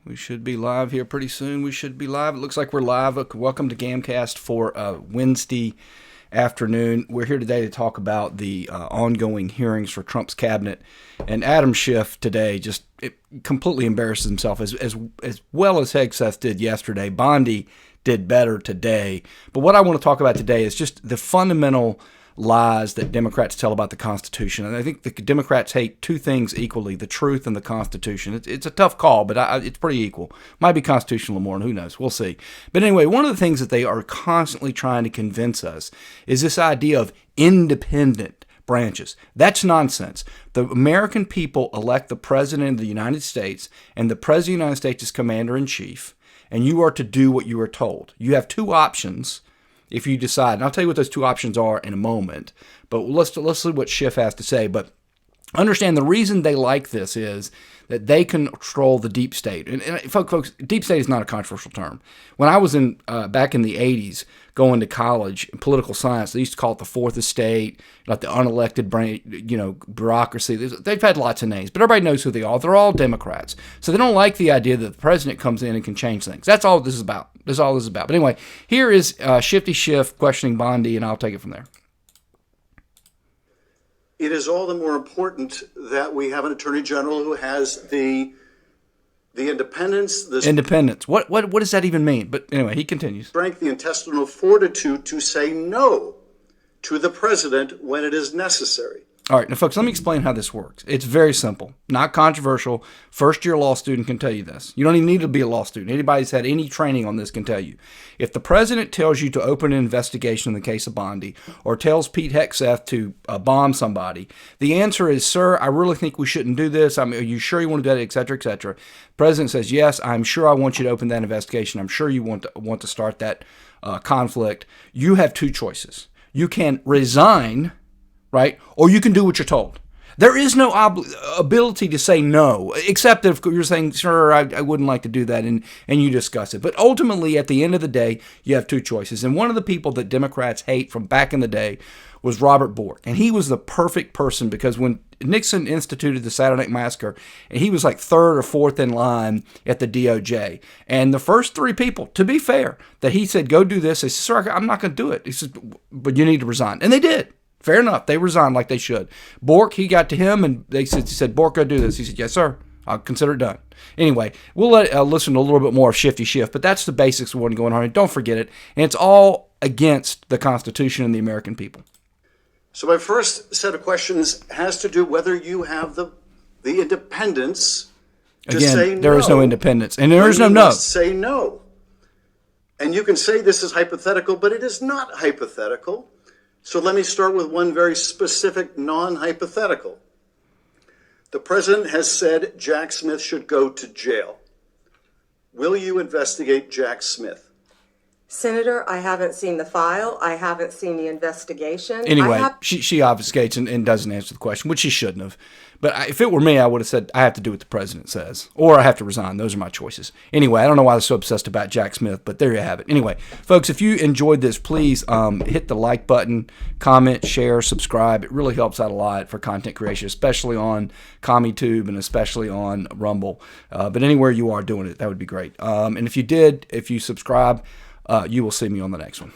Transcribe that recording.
We should be live here pretty soon. We should be live. It looks like we're live. Welcome to Gamcast for Wednesday afternoon. We're here today to talk about the ongoing hearings for Trump's cabinet. And Adam Schiff today just completely embarrasses himself as well as Hegseth did yesterday. Bondi did better today. But what I want to talk about today is just the fundamental lies that Democrats tell about the Constitution. And I think the Democrats hate two things equally, the truth and the Constitution. It's a tough call, but it's pretty equal. Might be constitutional more, and who knows? We'll see. But anyway, one of the things that they are constantly trying to convince us is this idea of independent branches. That's nonsense. The American people elect the President of the United States, and the President of the United States is Commander-in-Chief, and you are to do what you are told. You have two options if you decide, and I'll tell you what those two options are in a moment, but let's see what Schiff has to say. But understand the reason they like this is that they control the deep state. And folks, deep state is not a controversial term. When I was back in the 80s going to college in political science, they used to call it the fourth estate, like the unelected bureaucracy. They've had lots of names, but everybody knows who they are. They're all Democrats. So they don't like the idea that the president comes in and can change things. That's all this is about. That's all this is about. But anyway, here is Shifty Schiff questioning Bondi, and I'll take it from there. It is all the more important that we have an attorney general who has the independence, the independence. What does that even mean? But anyway, he continues. Strength, the intestinal fortitude to say no to the president when it is necessary. All right, now folks, let me explain how this works. It's very simple, not controversial. First-year law student can tell you this. You don't even need to be a law student. Anybody who's had any training on this can tell you. If the president tells you to open an investigation in the case of Bondi, or tells Pete Hegseth to bomb somebody, the answer is, sir, I really think we shouldn't do this. Are you sure you want to do that, et cetera, et cetera. The president says, yes, I'm sure I want you to open that investigation. I'm sure you want to start that conflict. You have two choices. You can resign, right? Or you can do what you're told. There is no ability to say no, except if you're saying, sure, I wouldn't like to do that, and you discuss it. But ultimately, at the end of the day, you have two choices. And one of the people that Democrats hate from back in the day was Robert Bork. And he was the perfect person because when Nixon instituted the Saturday Night Massacre, and he was like third or fourth in line at the DOJ. And the first three people, to be fair, that he said, go do this, they said, sir, I'm not going to do it. He said, but you need to resign. And they did. Fair enough. They resigned like they should. Bork, he got to him, and he said, Bork, go do this. He said, yes, sir. I'll consider it done. Anyway, we'll listen to a little bit more of Shifty Schiff, but that's the basics of what's going on. And don't forget it. And it's all against the Constitution and the American people. So my first set of questions has to do whether you have the independence to say no. There is no independence, and there is no no. Say no. And you can say this is hypothetical, but it is not hypothetical. So let me start with one very specific non-hypothetical. The president has said Jack Smith should go to jail. Will you investigate Jack Smith? Senator, I haven't seen the file. I haven't seen the investigation. Anyway, she obfuscates and doesn't answer the question, which she shouldn't have. But if it were me, I would have said, I have to do what the president says, or I have to resign. Those are my choices. Anyway, I don't know why they're so obsessed about Jack Smith, but there you have it. Anyway, folks, if you enjoyed this, please hit the like button, comment, share, subscribe. It really helps out a lot for content creation, especially on CommieTube and especially on Rumble. But anywhere you are doing it, that would be great. And if you subscribe, you will see me on the next one.